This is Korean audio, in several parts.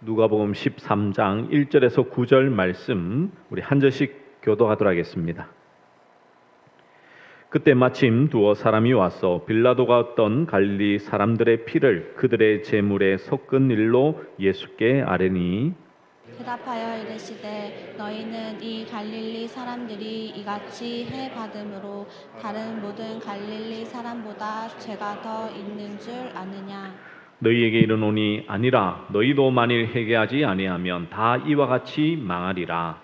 누가복음 13장 1절에서 9절 말씀 우리 한 절씩 교도하도록 하겠습니다. 그때 마침 두어 사람이 와서 빌라도가 어떤 갈릴리 사람들의 피를 그들의 제물에 섞은 일로 예수께 아뢰니 대답하여 이르시되 너희는 이 갈릴리 사람들이 이같이 해 받음으로 다른 모든 갈릴리 사람보다 죄가 더 있는 줄 아느냐. 너희에게 이르노니 아니라 너희도 만일 회개하지 아니하면 다 이와 같이 망하리라.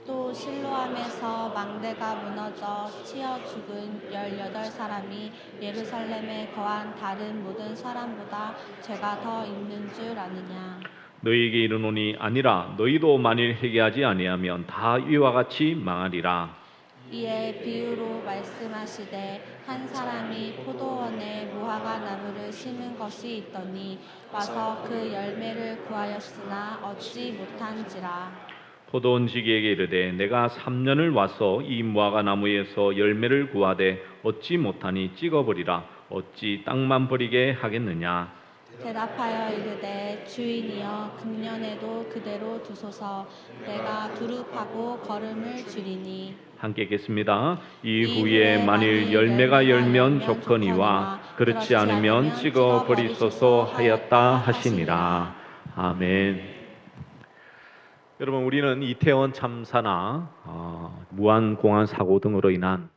또 실로암에서 망대가 무너져 치어 죽은 18사람이 예루살렘에 거한 다른 모든 사람보다 죄가 더 있는 줄 아느냐. 너희에게 이르노니 아니라 너희도 만일 회개하지 아니하면 다 이와 같이 망하리라. 이에 비유로 말씀하시되 한 사람이 포도원에 무화과 나무를 심은 것이 있더니 와서 그 열매를 구하였으나 얻지 못한지라. 포도원 지기에게 이르되 내가 3년을 와서 이 무화과 나무에서 열매를 구하되 얻지 못하니 찍어버리라. 어찌 땅만 버리게 하겠느냐. 대답하여 이르되 주인이여 금년에도 그대로 두소서. 내가 두릅하고 거름을 줄이니. 함께 읽겠습니다. 이후에 만일 열매가 열면 좋거니와 그렇지 않으면 찍어버리소서 하였다 하시니라. 아멘. 여러분, 우리는 이태원 참사나 무안공항 사고 등으로 인한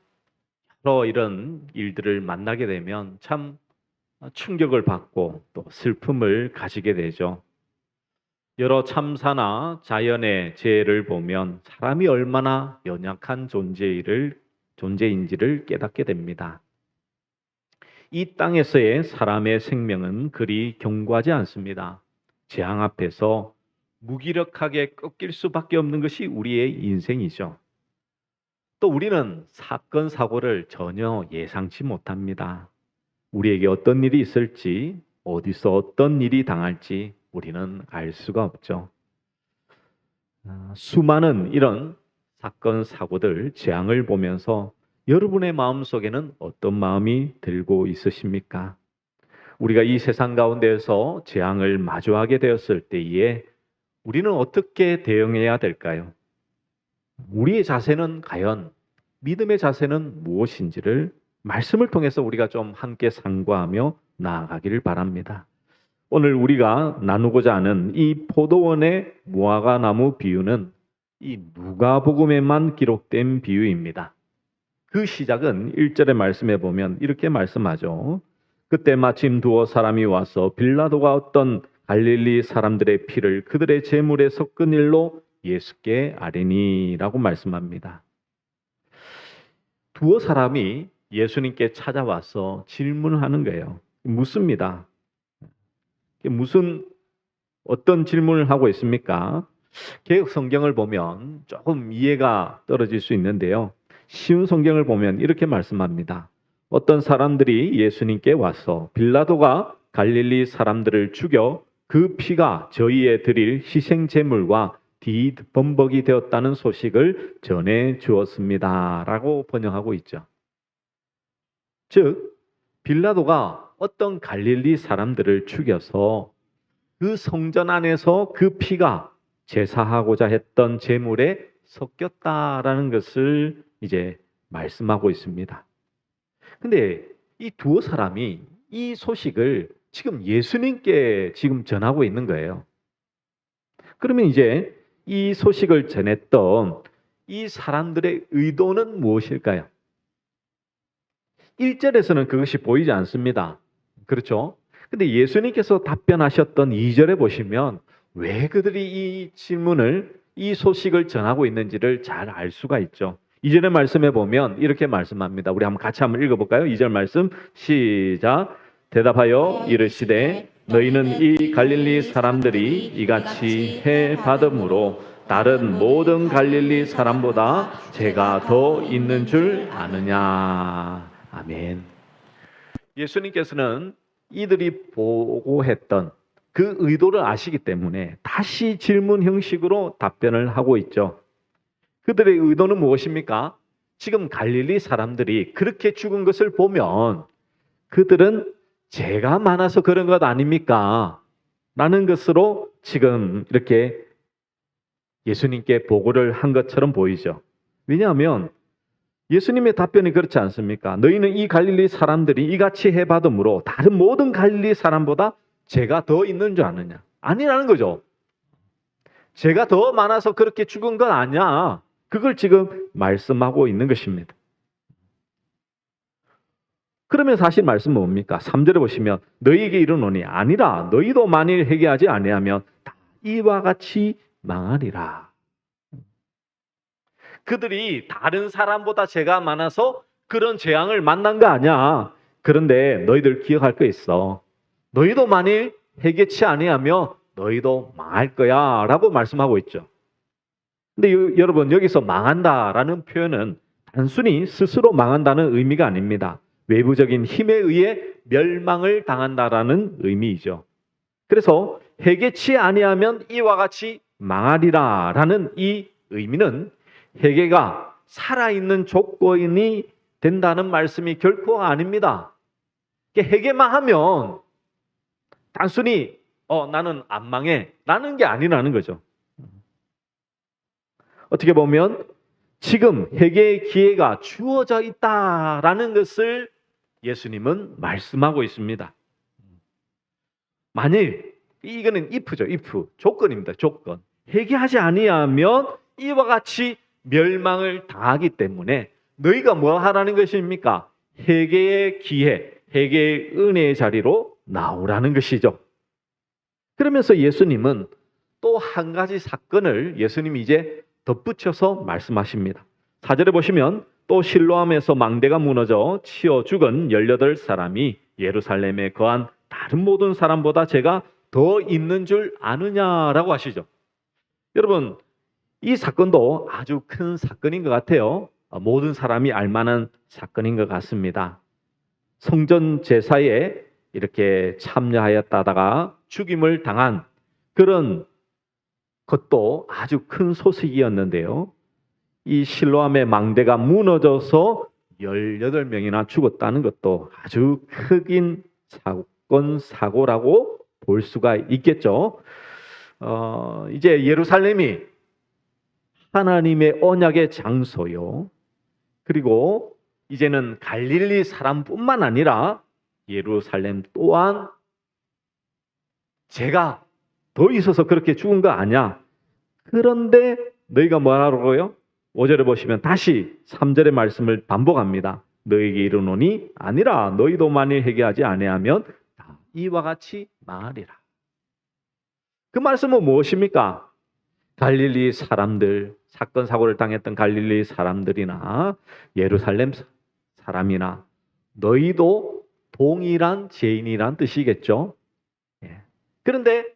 여러 이런 일들을 만나게 되면 참 충격을 받고 또 슬픔을 가지게 되죠. 여러 참사나 자연의 재해를 보면 사람이 얼마나 연약한 존재인지를 깨닫게 됩니다. 이 땅에서의 사람의 생명은 그리 견고하지 않습니다. 재앙 앞에서 무기력하게 꺾일 수밖에 없는 것이 우리의 인생이죠. 또 우리는 사건, 사고를 전혀 예상치 못합니다. 우리에게 어떤 일이 있을지, 어디서 어떤 일이 당할지 우리는 알 수가 없죠. 수많은 이런 사건, 사고들, 재앙을 보면서 여러분의 마음속에는 어떤 마음이 들고 있으십니까? 우리가 이 세상 가운데에서 재앙을 마주하게 되었을 때에 우리는 어떻게 대응해야 될까요? 우리의 자세는 과연 믿음의 자세는 무엇인지를 말씀을 통해서 우리가 좀 함께 상고하며 나아가기를 바랍니다. 오늘 우리가 나누고자 하는 이 포도원의 무화과 나무 비유는 이 누가복음에만 기록된 비유입니다. 그 시작은 1절의 말씀에 보면 이렇게 말씀하죠. 그때 마침 두어 사람이 와서 빌라도가 어떤 갈릴리 사람들의 피를 그들의 제물에 섞은 일로 예수께 아뢰니라고 말씀합니다. 두어 사람이 예수님께 찾아와서 질문하는 거예요. 묻습니다. 어떤 질문을 하고 있습니까? 개역 성경을 보면 조금 이해가 떨어질 수 있는데요. 쉬운 성경을 보면 이렇게 말씀합니다. 어떤 사람들이 예수님께 와서 빌라도가 갈릴리 사람들을 죽여 그 피가 저희에 드릴 희생 제물과 뒷범벅이 되었다는 소식을 전해 주었습니다. 라고 번역하고 있죠. 즉, 빌라도가 어떤 갈릴리 사람들을 죽여서 그 성전 안에서 그 피가 제사하고자 했던 제물에 섞였다라는 것을 이제 말씀하고 있습니다. 근데 이 두어 사람이 이 소식을 지금 예수님께 지금 전하고 있는 거예요. 그러면 이제 이 소식을 전했던 이 사람들의 의도는 무엇일까요? 1절에서는 그것이 보이지 않습니다. 그렇죠? 근데 예수님께서 답변하셨던 2절에 보시면 왜 그들이 이 소식을 전하고 있는지를 잘 알 수가 있죠. 2절의 말씀에 보면 이렇게 말씀합니다. 우리 한번 같이 한번 읽어볼까요? 2절 말씀 시작. 대답하여 이르시되 너희는 이 갈릴리 사람들이 이같이 해 받음으로 다른 모든 갈릴리 사람보다 죄가 더 있는 줄 아느냐. 아멘. 예수님께서는 이들이 보고했던 그 의도를 아시기 때문에 다시 질문 형식으로 답변을 하고 있죠. 그들의 의도는 무엇입니까? 지금 갈릴리 사람들이 그렇게 죽은 것을 보면 그들은 죄가 많아서 그런 것 아닙니까? 라는 것으로 지금 이렇게 예수님께 보고를 한 것처럼 보이죠. 왜냐하면 예수님의 답변이 그렇지 않습니까? 너희는 이 갈릴리 사람들이 이같이 해받음으로 다른 모든 갈릴리 사람보다 죄가 더 있는 줄 아느냐? 아니라는 거죠. 죄가 더 많아서 그렇게 죽은 건 아니야. 그걸 지금 말씀하고 있는 것입니다. 그러면 사실 말씀은 뭡니까? 3절에 보시면 너희에게 이르노니 아니라 너희도 만일 회개하지 아니하면 다 이와 같이 망하리라. 그들이 다른 사람보다 죄가 많아서 그런 재앙을 만난 거 아니야. 그런데 너희들 기억할 거 있어. 너희도 만일 회개치 아니하면 너희도 망할 거야 라고 말씀하고 있죠. 근데 여러분 여기서 망한다라는 표현은 단순히 스스로 망한다는 의미가 아닙니다. 외부적인 힘에 의해 멸망을 당한다라는 의미이죠. 그래서 회개치 아니하면 이와 같이 망하리라라는 이 의미는 회개가 살아있는 조건이 된다는 말씀이 결코 아닙니다. 회개만 하면 단순히 나는 안 망해 라는 게 아니라는 거죠. 어떻게 보면 지금 회개의 기회가 주어져 있다라는 것을 예수님은 말씀하고 있습니다. 만일 이거는 if죠. if 조건입니다. 조건. 회개하지 아니하면 이와 같이 멸망을 당하기 때문에 너희가 뭐 하라는 것입니까? 회개의 기회, 회개의 은혜의 자리로 나오라는 것이죠. 그러면서 예수님은 또 한 가지 사건을 예수님이 이제 덧붙여서 말씀하십니다. 4절에 보시면 또 실로암에서 망대가 무너져 치어 죽은 18사람이 예루살렘에 거한 다른 모든 사람보다 죄가 더 있는 줄 아느냐라고 하시죠. 여러분 이 사건도 아주 큰 사건인 것 같아요. 모든 사람이 알만한 사건인 것 같습니다. 성전 제사에 이렇게 참여하였다가 죽임을 당한 그런 것도 아주 큰 소식이었는데요. 이 실로암의 망대가 무너져서 18명이나 죽었다는 것도 아주 크긴 사고라고 볼 수가 있겠죠. 이제 예루살렘이 하나님의 언약의 장소요. 그리고 이제는 갈릴리 사람뿐만 아니라 예루살렘 또한 죄가 더 있어서 그렇게 죽은 거 아니야. 그런데 너희가 뭐라고요? 5절에 보시면 다시 3절의 말씀을 반복합니다. 너희에게 이르노니 아니라 너희도 만일 회개하지 아니하면 다 이와 같이 망하리라. 그 말씀은 무엇입니까? 갈릴리 사람들, 사건 사고를 당했던 갈릴리 사람들이나 예루살렘 사람이나 너희도 동일한 죄인이란 뜻이겠죠. 그런데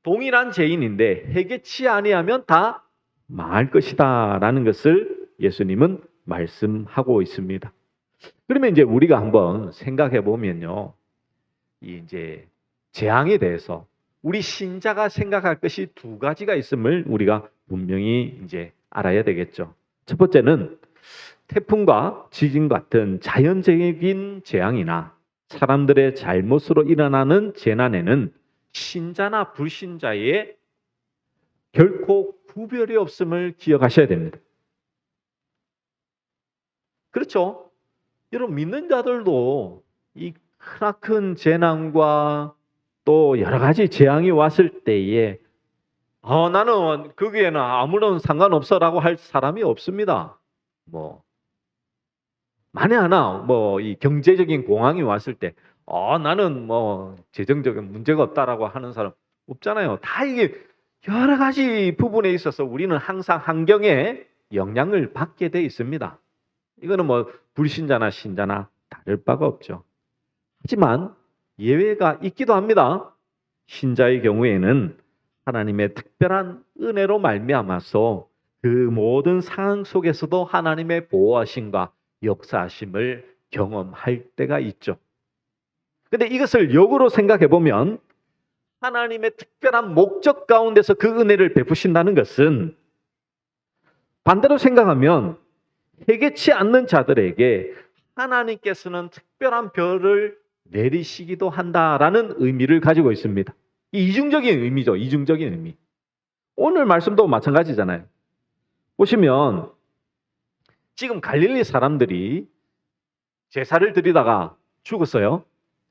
동일한 죄인인데 회개치 아니하면 다 망할 것이다라는 것을 예수님은 말씀하고 있습니다. 그러면 이제 우리가 한번 생각해 보면요, 이제 재앙에 대해서 우리 신자가 생각할 것이 두 가지가 있음을 우리가 분명히 이제 알아야 되겠죠. 첫 번째는 태풍과 지진 같은 자연적인 재앙이나 사람들의 잘못으로 일어나는 재난에는 신자나 불신자의 결코 구별이 없음을 기억하셔야 됩니다. 그렇죠? 여러분 믿는 자들도 이 크나큰 재난과 또 여러 가지 재앙이 왔을 때에 나는 거기에는 아무런 상관없어라고 할 사람이 없습니다. 만에 하나 이 경제적인 공황이 왔을 때 나는 재정적인 문제가 없다라고 하는 사람 없잖아요. 다 이게 여러 가지 부분에 있어서 우리는 항상 환경에 영향을 받게 돼 있습니다. 이거는 불신자나 신자나 다를 바가 없죠. 하지만 예외가 있기도 합니다. 신자의 경우에는 하나님의 특별한 은혜로 말미암아서 그 모든 상황 속에서도 하나님의 보호하심과 역사하심을 경험할 때가 있죠. 근데 이것을 역으로 생각해 보면 하나님의 특별한 목적 가운데서 그 은혜를 베푸신다는 것은 반대로 생각하면 회개치 않는 자들에게 하나님께서는 특별한 벌을 내리시기도 한다라는 의미를 가지고 있습니다. 이 이중적인 의미죠. 이중적인 의미. 오늘 말씀도 마찬가지잖아요. 보시면 지금 갈릴리 사람들이 제사를 드리다가 죽었어요.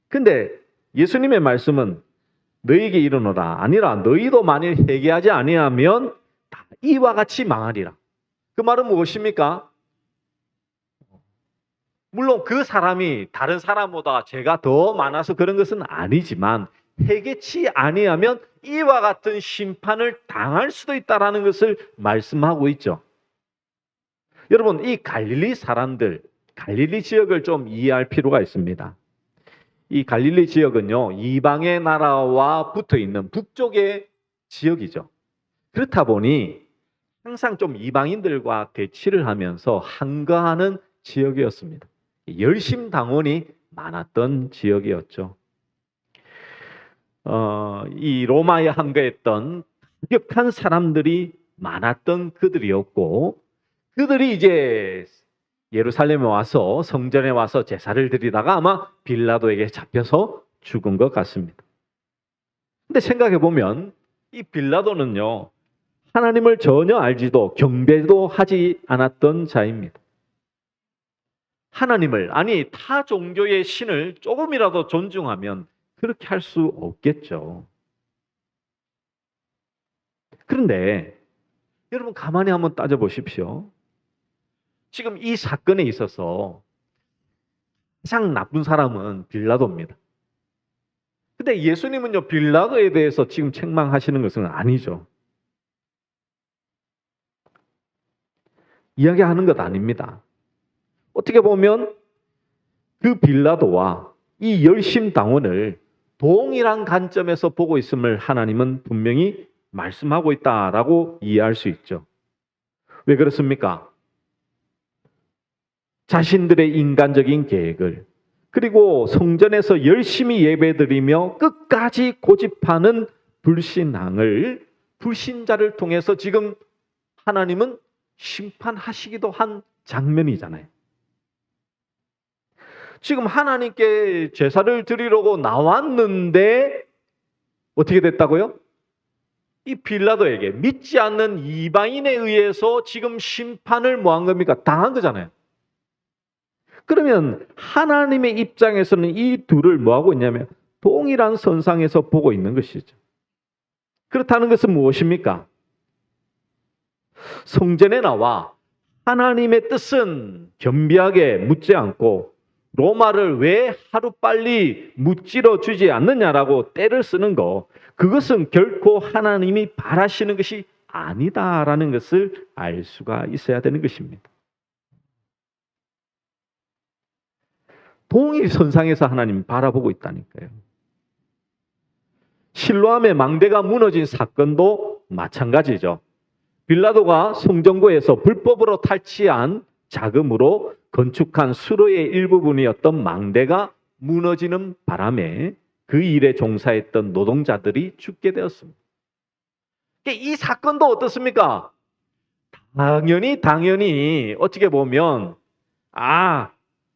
근데 예수님의 말씀은 너희에게 이르노라. 아니라 너희도 만일 회개하지 아니하면 다 이와 같이 망하리라. 그 말은 무엇입니까? 물론 그 사람이 다른 사람보다 죄가 더 많아서 그런 것은 아니지만 회개치 아니하면 이와 같은 심판을 당할 수도 있다라는 것을 말씀하고 있죠. 여러분, 이 갈릴리 사람들, 갈릴리 지역을 좀 이해할 필요가 있습니다. 이 갈릴리 지역은요, 이방의 나라와 붙어 있는 북쪽의 지역이죠. 그렇다 보니 항상 좀 이방인들과 대치를 하면서 한가하는 지역이었습니다. 열심당원이 많았던 지역이었죠. 이 로마에 항거했던 급격한 사람들이 많았던 그들이었고, 그들이 이제 예루살렘에 와서 성전에 와서 제사를 드리다가 아마 빌라도에게 잡혀서 죽은 것 같습니다. 근데 생각해 보면 이 빌라도는요, 하나님을 전혀 알지도 경배도 하지 않았던 자입니다. 하나님을, 아니 타 종교의 신을 조금이라도 존중하면 그렇게 할 수 없겠죠. 그런데 여러분 가만히 한번 따져보십시오. 지금 이 사건에 있어서 가장 나쁜 사람은 빌라도입니다. 근데 예수님은요, 빌라도에 대해서 지금 책망하시는 것은 아니죠. 이야기하는 것 아닙니다. 어떻게 보면 그 빌라도와 이 열심당원을 동일한 관점에서 보고 있음을 하나님은 분명히 말씀하고 있다라고 이해할 수 있죠. 왜 그렇습니까? 자신들의 인간적인 계획을, 그리고 성전에서 열심히 예배드리며 끝까지 고집하는 불신자를 통해서 지금 하나님은 심판하시기도 한 장면이잖아요. 지금 하나님께 제사를 드리려고 나왔는데 어떻게 됐다고요? 이 빌라도에게 믿지 않는 이방인에 의해서 지금 심판을 뭐한 겁니까? 당한 거잖아요. 그러면 하나님의 입장에서는 이 둘을 뭐하고 있냐면 동일한 선상에서 보고 있는 것이죠. 그렇다는 것은 무엇입니까? 성전에 나와 하나님의 뜻은 겸비하게 묻지 않고 로마를 왜 하루빨리 무찌러 주지 않느냐라고 떼를 쓰는 거, 그것은 결코 하나님이 바라시는 것이 아니다라는 것을 알 수가 있어야 되는 것입니다. 동일 선상에서 하나님 바라보고 있다니까요. 실로암의 망대가 무너진 사건도 마찬가지죠. 빌라도가 성전고에서 불법으로 탈취한 자금으로 건축한 수로의 일부분이었던 망대가 무너지는 바람에 그 일에 종사했던 노동자들이 죽게 되었습니다. 이 사건도 어떻습니까? 당연히 어떻게 보면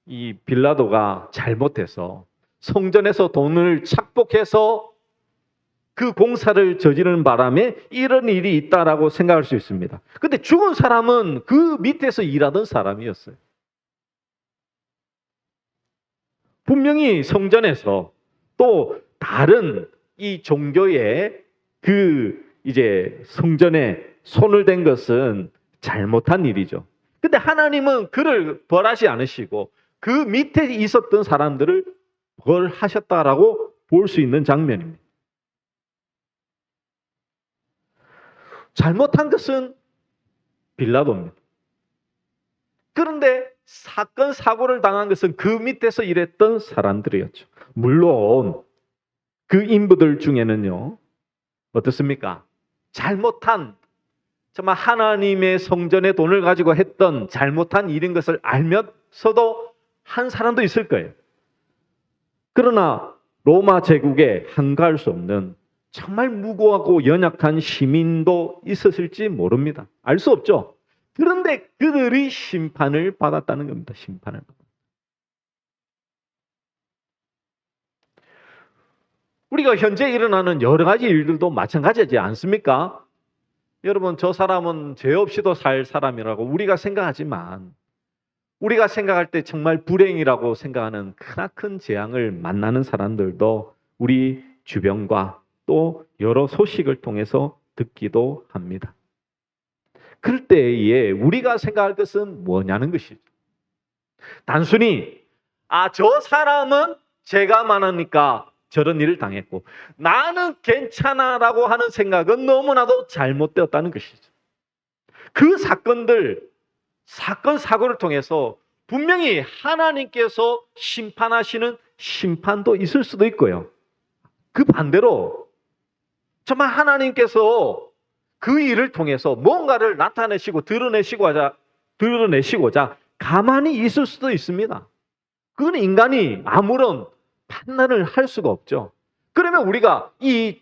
이 빌라도가 잘못해서 성전에서 돈을 착복해서 그 공사를 저지르는 바람에 이런 일이 있다라고 생각할 수 있습니다. 근데 죽은 사람은 그 밑에서 일하던 사람이었어요. 분명히 성전에서 또 다른 이 종교의 이제 성전에 손을 댄 것은 잘못한 일이죠. 근데 하나님은 그를 벌하지 않으시고 그 밑에 있었던 사람들을 벌하셨다라고 볼 수 있는 장면입니다. 잘못한 것은 빌라도입니다. 그런데 사건 사고를 당한 것은 그 밑에서 일했던 사람들이었죠. 물론 그 인부들 중에는요, 어떻습니까? 잘못한, 정말 하나님의 성전에 돈을 가지고 했던 잘못한 일인 것을 알면서도 한 사람도 있을 거예요. 그러나 로마 제국에 한가할 수 없는 정말 무고하고 연약한 시민도 있었을지 모릅니다. 알 수 없죠. 그런데 그들이 심판을 받았다는 겁니다. 심판을. 우리가 현재 일어나는 여러 가지 일들도 마찬가지지 않습니까? 여러분, 저 사람은 죄 없이도 살 사람이라고 우리가 생각하지만 우리가 생각할 때 정말 불행이라고 생각하는 크나큰 재앙을 만나는 사람들도 우리 주변과 또 여러 소식을 통해서 듣기도 합니다. 그럴 때에 우리가 생각할 것은 뭐냐는 것이죠. 단순히 저 사람은 죄가 많으니까 저런 일을 당했고 나는 괜찮아라고 하는 생각은 너무나도 잘못되었다는 것이죠. 그 사건 사고를 통해서 분명히 하나님께서 심판하시는 심판도 있을 수도 있고요. 그 반대로 정말 하나님께서 그 일을 통해서 뭔가를 나타내시고 드러내시고자 가만히 있을 수도 있습니다. 그건 인간이 아무런 판단을 할 수가 없죠. 그러면 우리가 이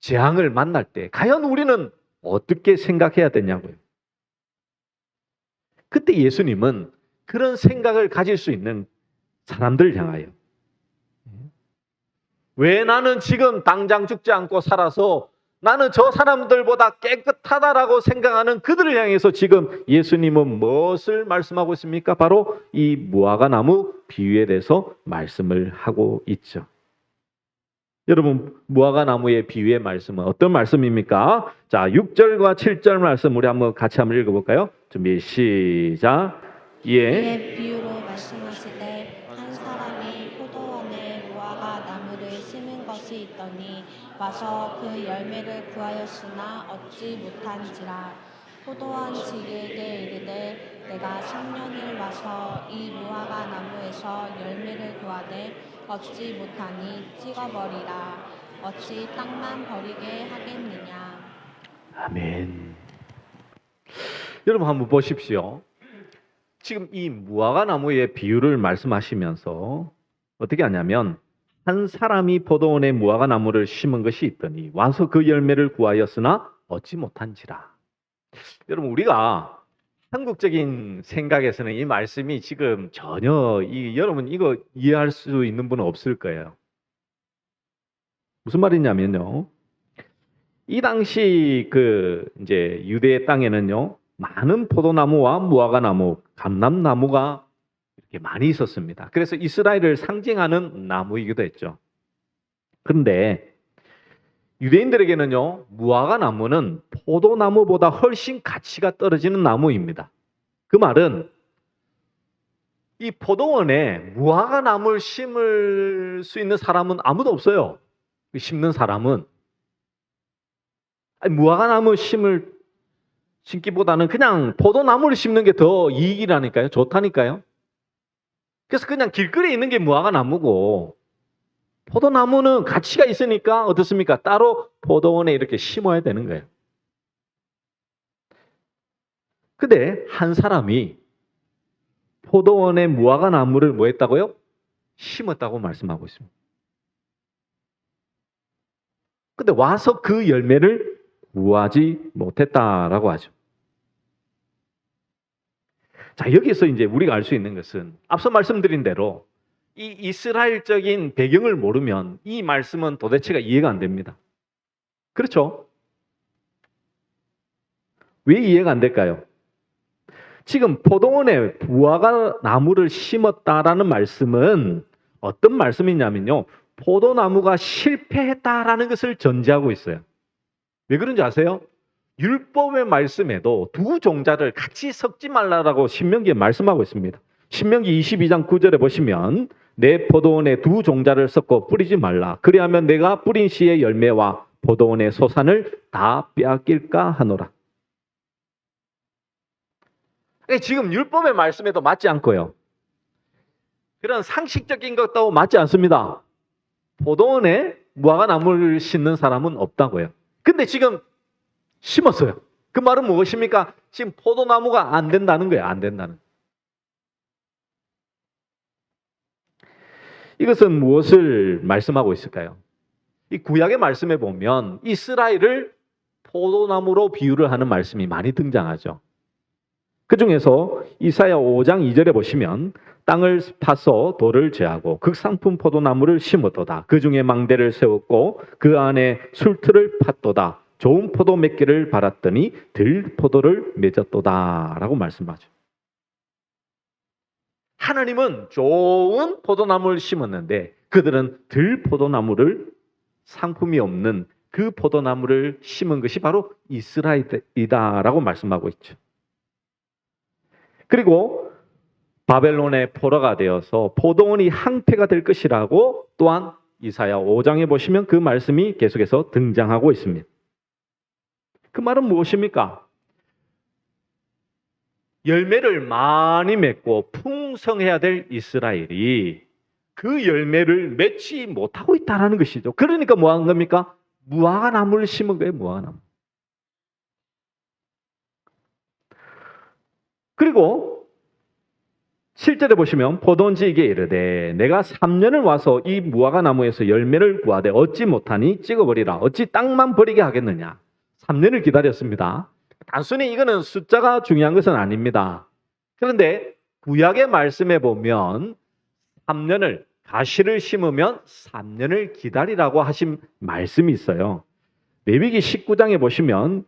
재앙을 만날 때 과연 우리는 어떻게 생각해야 되냐고요. 그때 예수님은 그런 생각을 가질 수 있는 사람들을 향하여 왜 나는 지금 당장 죽지 않고 살아서 나는 저 사람들보다 깨끗하다라고 생각하는 그들을 향해서 지금 예수님은 무엇을 말씀하고 있습니까? 바로 이 무화과 나무 비유에 대해서 말씀을 하고 있죠. 여러분, 무화과 나무의 비유의 말씀은 어떤 말씀입니까? 자, 6절과 7절 말씀 우리 같이 한번 읽어볼까요? 준비 시작. 이에 비유로 말씀하시되 한 사람이 포도원에 무화과 나무를 심은 것이 있더니 와서 그 열매를 구하였으나 얻지 못한지라. 포도원 지기에게 이르되 내가 3년을 와서 이 무화과 나무에서 열매를 구하되 얻지 못하니 찍어버리라. 어찌 땅만 버리게 하겠느냐. 아멘. 여러분 한번 보십시오. 지금 이 무화과 나무의 비유를 말씀하시면서 어떻게 하냐면 한 사람이 포도원에 무화과 나무를 심은 것이 있더니 와서 그 열매를 구하였으나 얻지 못한지라. 여러분, 우리가 한국적인 생각에서는 이 말씀이 지금 전혀 여러분 이거 이해할 수 있는 분은 없을 거예요. 무슨 말이냐면요. 이 당시 이제 유대 땅에는요, 많은 포도나무와 무화과 나무, 감람나무가 이렇게 많이 있었습니다. 그래서 이스라엘을 상징하는 나무이기도 했죠. 그런데 유대인들에게는요, 무화과 나무는 포도나무보다 훨씬 가치가 떨어지는 나무입니다. 그 말은 이 포도원에 무화과 나무를 심을 수 있는 사람은 아무도 없어요. 심는 사람은. 무화과 나무 심기보다는 그냥 포도나무를 심는 게 더 이익이라니까요. 좋다니까요. 그래서 그냥 길거리에 있는 게 무화과 나무고 포도나무는 가치가 있으니까 어떻습니까? 따로 포도원에 이렇게 심어야 되는 거예요. 근데 한 사람이 포도원에 무화과 나무를 뭐 했다고요? 심었다고 말씀하고 있습니다. 근데 와서 그 열매를 구하지 못했다라고 하죠. 자, 여기서 이제 우리가 알 수 있는 것은 앞서 말씀드린 대로 이 이스라엘적인 배경을 모르면 이 말씀은 도대체가 이해가 안 됩니다. 그렇죠? 왜 이해가 안 될까요? 지금 포도원에 무화과 나무를 심었다라는 말씀은 어떤 말씀이냐면요. 포도나무가 실패했다라는 것을 전제하고 있어요. 왜 그런지 아세요? 율법의 말씀에도 두 종자를 같이 섞지 말라라고 신명기에 말씀하고 있습니다. 신명기 22장 9절에 보시면 내 포도원에 두 종자를 섞어 뿌리지 말라. 그리하면 내가 뿌린 씨의 열매와 포도원의 소산을 다 빼앗길까 하노라. 지금 율법의 말씀에도 맞지 않고요. 그런 상식적인 것도 맞지 않습니다. 포도원에 무화과 나무를 심는 사람은 없다고요. 근데 지금 심었어요. 그 말은 무엇입니까? 지금 포도나무가 안 된다는 거예요. 안 된다는. 이것은 무엇을 말씀하고 있을까요? 이 구약의 말씀에 보면 이스라엘을 포도나무로 비유를 하는 말씀이 많이 등장하죠. 그 중에서 이사야 5장 2절에 보시면 땅을 파서 돌을 제하고 극상품 포도나무를 심었도다. 그 중에 망대를 세웠고 그 안에 술틀을 팠도다. 좋은 포도 맺기를 바랐더니 들포도를 맺었도다 라고 말씀하죠. 하나님은 좋은 포도나무를 심었는데 그들은 들포도나무를, 상품이 없는 그 포도나무를 심은 것이 바로 이스라엘이다라고 말씀하고 있죠. 그리고 바벨론의 포로가 되어서 포도원이 항폐가 될 것이라고 또한 이사야 5장에 보시면 그 말씀이 계속해서 등장하고 있습니다. 그 말은 무엇입니까? 열매를 많이 맺고 풍성해야 될 이스라엘이 그 열매를 맺지 못하고 있다는 것이죠. 그러니까 뭐 한 겁니까? 무화과나무를 심은 거예요. 무화과나무. 그리고 7절에 보시면 포도원지에게 이르되 내가 3년을 와서 이 무화과나무에서 열매를 구하되 얻지 못하니 찍어버리라. 어찌 땅만 버리게 하겠느냐. 3년을 기다렸습니다. 단순히 이거는 숫자가 중요한 것은 아닙니다. 그런데 구약의 말씀에 보면 3년을, 가시를 심으면 3년을 기다리라고 하신 말씀이 있어요. 레위기 19장에 보시면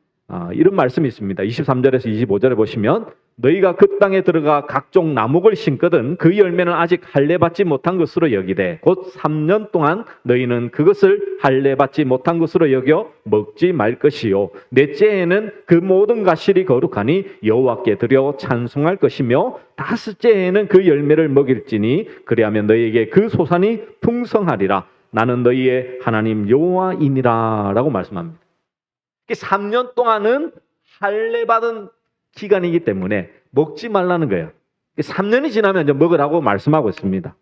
이런 말씀이 있습니다. 23절에서 25절에 보시면 너희가 그 땅에 들어가 각종 나목을 심거든 그 열매는 아직 할례 받지 못한 것으로 여기되 곧 3년 동안 너희는 그것을 할례 받지 못한 것으로 여겨 먹지 말 것이요 넷째에는 그 모든 가실이 거룩하니 여호와께 드려 찬송할 것이며 다섯째에는 그 열매를 먹일지니 그리하면 너희에게 그 소산이 풍성하리라. 나는 너희의 하나님 여호와이니라 라고 말씀합니다. 3년 동안은 할례 받은 기간이기 때문에 먹지 말라는 거예요. 3년이 지나면 이제 먹으라고 말씀하고 있습니다.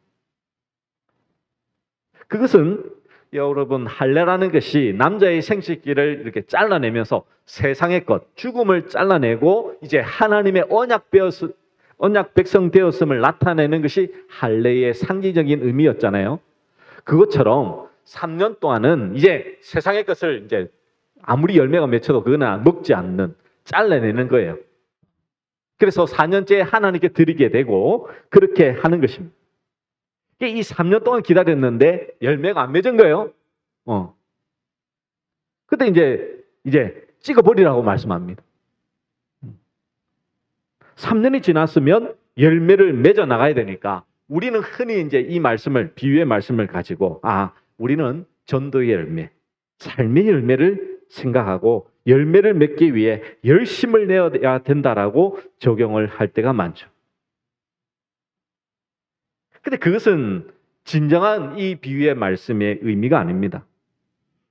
그것은 여러분 할례라는 것이 남자의 생식기를 이렇게 잘라내면서 세상의 것, 죽음을 잘라내고 이제 하나님의 언약 백성 되었음을 나타내는 것이 할례의 상징적인 의미였잖아요. 그것처럼 3년 동안은 이제 세상의 것을 이제 아무리 열매가 맺혀도 그거나 먹지 않는, 잘라내는 거예요. 그래서 4년째 하나님께 드리게 되고 그렇게 하는 것입니다. 이 3년 동안 기다렸는데 열매가 안 맺은 거예요. 그때 이제 찍어버리라고 말씀합니다. 3년이 지났으면 열매를 맺어 나가야 되니까 우리는 흔히 이제 이 말씀을, 비유의 말씀을 가지고 우리는 전도의 열매, 삶의 열매를 생각하고 열매를 맺기 위해 열심을 내어야 된다라고 적용을 할 때가 많죠. 근데 그것은 진정한 이 비유의 말씀의 의미가 아닙니다.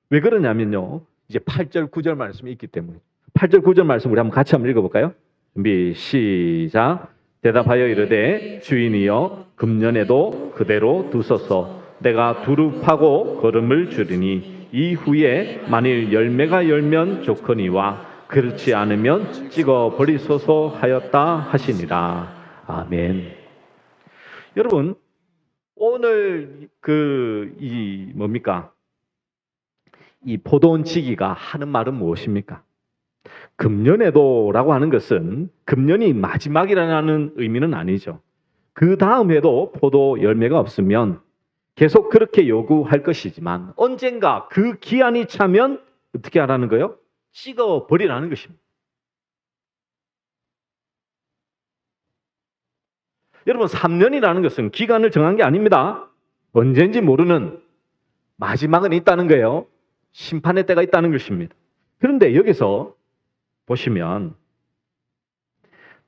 왜 그러냐면요. 이제 8절, 9절 말씀이 있기 때문에. 8절, 9절 말씀 우리 한번 같이 한번 읽어볼까요? 준비, 시작. 대답하여 이르되 주인이여 금년에도 그대로 두소서. 내가 두루 파고 거름을 줄이니 이후에 만일 열매가 열면 좋거니와 그렇지 않으면 찍어 버리소서 하였다 하시니라. 아멘. 여러분, 오늘 이 포도원 지기가 하는 말은 무엇입니까? 금년에도라고 하는 것은 금년이 마지막이라는 의미는 아니죠. 그 다음 해도 포도 열매가 없으면 계속 그렇게 요구할 것이지만 언젠가 그 기한이 차면 어떻게 하라는 거예요? 찍어버리라는 것입니다. 여러분 3년이라는 것은 기간을 정한 게 아닙니다. 언제인지 모르는 마지막은 있다는 거예요. 심판의 때가 있다는 것입니다. 그런데 여기서 보시면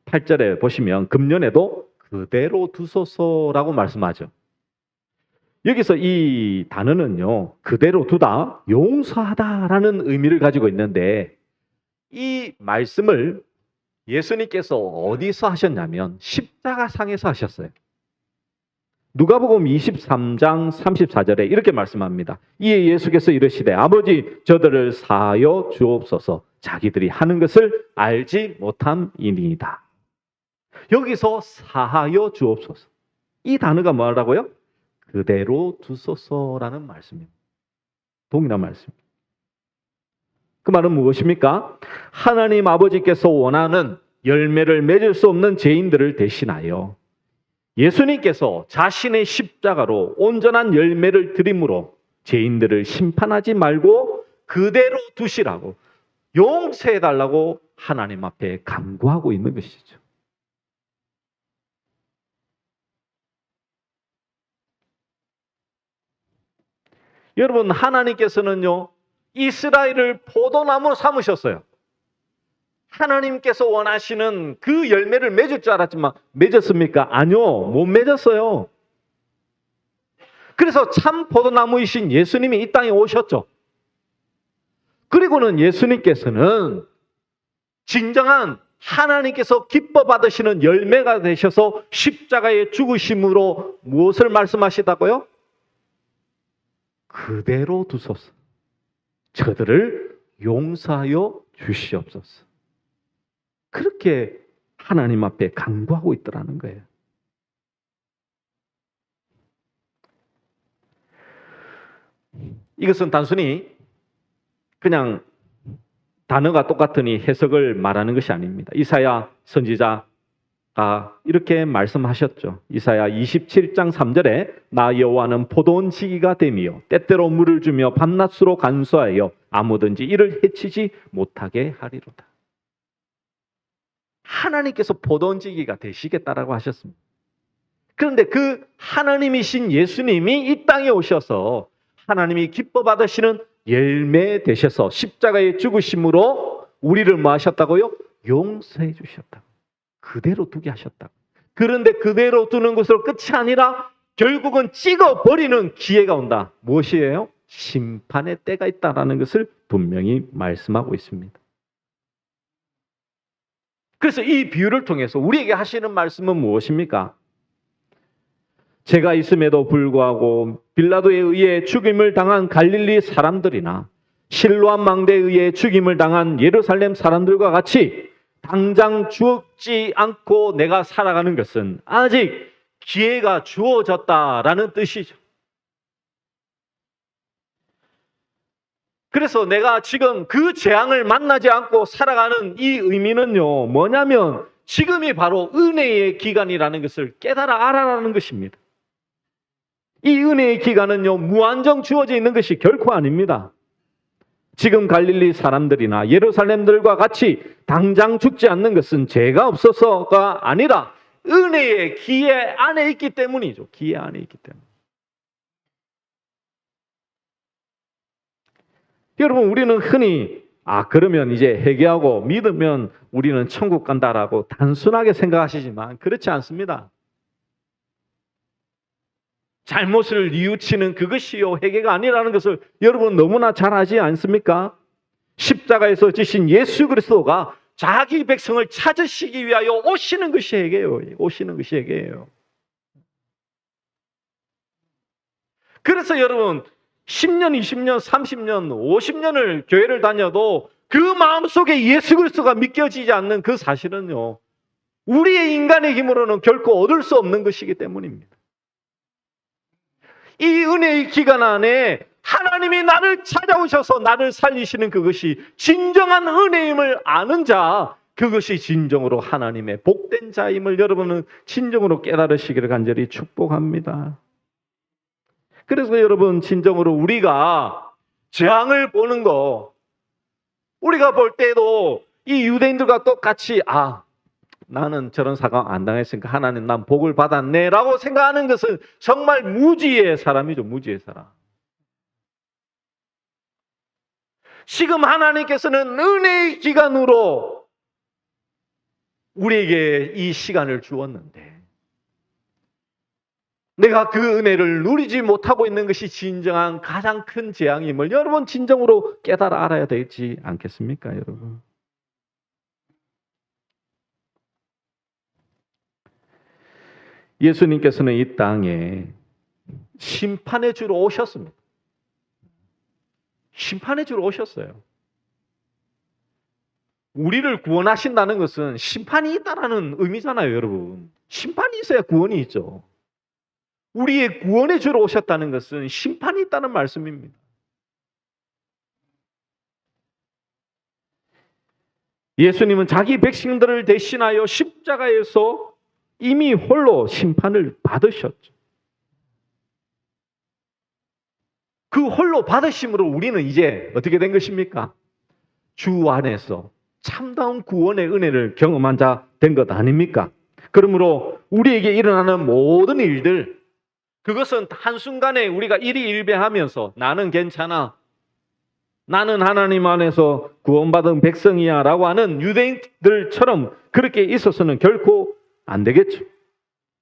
8절에 보시면 금년에도 그대로 두소서라고 말씀하죠. 여기서 이 단어는요, 그대로 두다, 용서하다라는 의미를 가지고 있는데 이 말씀을 예수님께서 어디서 하셨냐면 십자가상에서 하셨어요. 누가복음 23장 34절에 이렇게 말씀합니다. 이에 예수께서 이르시되 아버지 저들을 사하여 주옵소서. 자기들이 하는 것을 알지 못함이니이다. 여기서 사하여 주옵소서. 이 단어가 뭐라고요? 그대로 두소서라는 말씀입니다. 동일한 말씀입니다. 그 말은 무엇입니까? 하나님 아버지께서 원하는 열매를 맺을 수 없는 죄인들을 대신하여 예수님께서 자신의 십자가로 온전한 열매를 드림으로 죄인들을 심판하지 말고 그대로 두시라고 용서해달라고 하나님 앞에 간구하고 있는 것이죠. 여러분, 하나님께서는요, 이스라엘을 포도나무로 삼으셨어요. 하나님께서 원하시는 그 열매를 맺을 줄 알았지만 맺었습니까? 아니요, 못 맺었어요. 그래서 참 포도나무이신 예수님이 이 땅에 오셨죠. 그리고는 예수님께서는 진정한 하나님께서 기뻐 받으시는 열매가 되셔서 십자가에 죽으심으로 무엇을 말씀하시다고요? 그대로 두소서. 저들을 용서하여 주시옵소서. 그렇게 하나님 앞에 간구하고 있더라는 거예요. 이것은 단순히 그냥 단어가 똑같으니 해석을 말하는 것이 아닙니다. 이사야 선지자가 이렇게 말씀하셨죠. 이사야 27장 3절에 나 여호와는 포도원 지기가 되며 때때로 물을 주며 밤낮으로 간수하여 아무든지 이를 해치지 못하게 하리로다. 하나님께서 포도원 지기가 되시겠다라고 하셨습니다. 그런데 그 하나님이신 예수님이 이 땅에 오셔서 하나님이 기뻐 받으시는 열매 되셔서 십자가에 죽으심으로 우리를 뭐 하셨다고요? 용서해 주셨다. 그대로 두게 하셨다. 그런데 그대로 두는 것으로 끝이 아니라 결국은 찍어버리는 기회가 온다. 무엇이에요? 심판의 때가 있다라는 것을 분명히 말씀하고 있습니다. 그래서 이 비유를 통해서 우리에게 하시는 말씀은 무엇입니까? 죄가 있음에도 불구하고 빌라도에 의해 죽임을 당한 갈릴리 사람들이나 실로암 망대에 의해 죽임을 당한 예루살렘 사람들과 같이 당장 죽지 않고 내가 살아가는 것은 아직 기회가 주어졌다라는 뜻이죠. 그래서 내가 지금 그 재앙을 만나지 않고 살아가는 이 의미는요, 뭐냐면 지금이 바로 은혜의 기간이라는 것을 깨달아 알아라는 것입니다. 이 은혜의 기간은요, 무한정 주어져 있는 것이 결코 아닙니다. 지금 갈릴리 사람들이나 예루살렘들과 같이 당장 죽지 않는 것은 죄가 없어서가 아니라 은혜의 기회 안에 있기 때문이죠. 기회 안에 있기 때문에. 여러분, 우리는 흔히 그러면 이제 회개하고 믿으면 우리는 천국 간다라고 단순하게 생각하시지만 그렇지 않습니다. 잘못을 뉘우치는 그것이요 회개가 아니라는 것을 여러분 너무나 잘 아지 않습니까? 십자가에서 지신 예수 그리스도가 자기 백성을 찾으시기 위하여 오시는 것이 회개예요. 오시는 것이 회개예요. 그래서 여러분 10년, 20년, 30년, 50년을 교회를 다녀도 그 마음속에 예수 그리스도가 믿겨지지 않는 그 사실은요, 우리의 인간의 힘으로는 결코 얻을 수 없는 것이기 때문입니다. 이 은혜의 기간 안에 하나님이 나를 찾아오셔서 나를 살리시는 그것이 진정한 은혜임을 아는 자, 그것이 진정으로 하나님의 복된 자임을 여러분은 진정으로 깨달으시기를 간절히 축복합니다. 그래서 여러분 진정으로 우리가 재앙을 보는 거, 우리가 볼 때도 이 유대인들과 똑같이 나는 저런 사강 안 당했으니까 하나님 난 복을 받았네 라고 생각하는 것은 정말 무지의 사람이죠. 무지의 사람. 지금 하나님께서는 은혜의 기간으로 우리에게 이 시간을 주었는데 내가 그 은혜를 누리지 못하고 있는 것이 진정한 가장 큰 재앙임을 여러분 진정으로 깨달아 알아야 되지 않겠습니까, 여러분? 예수님께서는 이 땅에 심판의 주로 오셨습니다. 심판의 주로 오셨어요. 우리를 구원하신다는 것은 심판이 있다라는 의미잖아요, 여러분. 심판이 있어야 구원이 있죠. 우리의 구원의 주로 오셨다는 것은 심판이 있다는 말씀입니다. 예수님은 자기 백성들을 대신하여 십자가에서 이미 홀로 심판을 받으셨죠. 그 홀로 받으심으로 우리는 이제 어떻게 된 것입니까? 주 안에서 참다운 구원의 은혜를 경험한 자 된 것 아닙니까? 그러므로 우리에게 일어나는 모든 일들, 그것은 한순간에 우리가 일희일비하면서 나는 괜찮아, 나는 하나님 안에서 구원받은 백성이야 라고 하는 유대인들처럼 그렇게 있어서는 결코 안 되겠죠.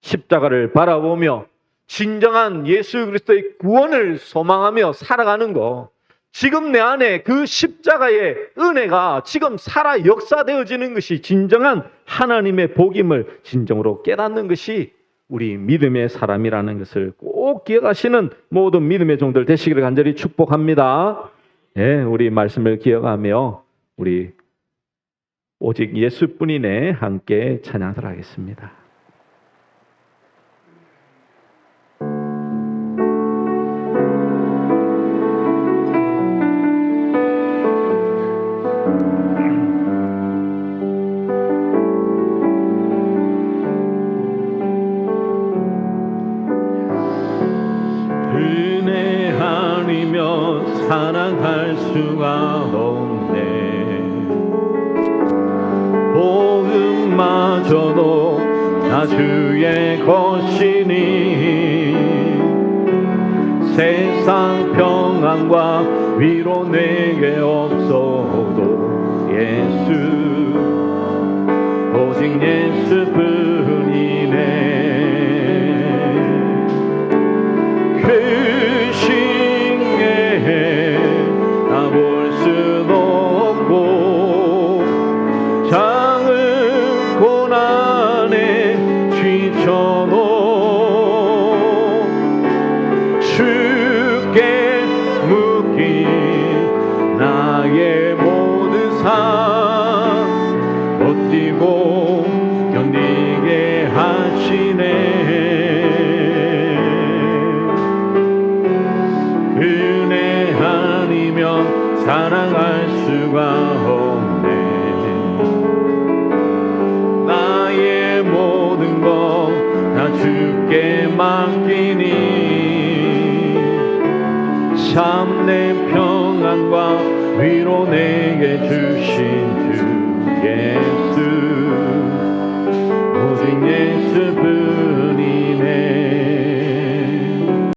십자가를 바라보며 진정한 예수 그리스도의 구원을 소망하며 살아가는 거, 지금 내 안에 그 십자가의 은혜가 지금 살아 역사되어지는 것이 진정한 하나님의 복임을 진정으로 깨닫는 것이 우리 믿음의 사람이라는 것을 꼭 기억하시는 모든 믿음의 종들 되시기를 간절히 축복합니다. 네, 우리 말씀을 기억하며 우리 오직 예수뿐이네 함께 찬양을 하겠습니다. 은혜 아니면 사랑할 수가 없네. 복음마저도 나 주의 것이니 세상 평안과 위로 내게 없어도 예수, 오직 예수뿐이네. 그 싱에 나 볼 수도 없고 작은 고난에 지쳐도 주께 묶인 나의 모든 삶 버티고 견디게 하시네. 은혜 아니면 사랑할 수가 없네. 나의 모든 것 다 주께 맡기니 참된 평안과 위로 내게 주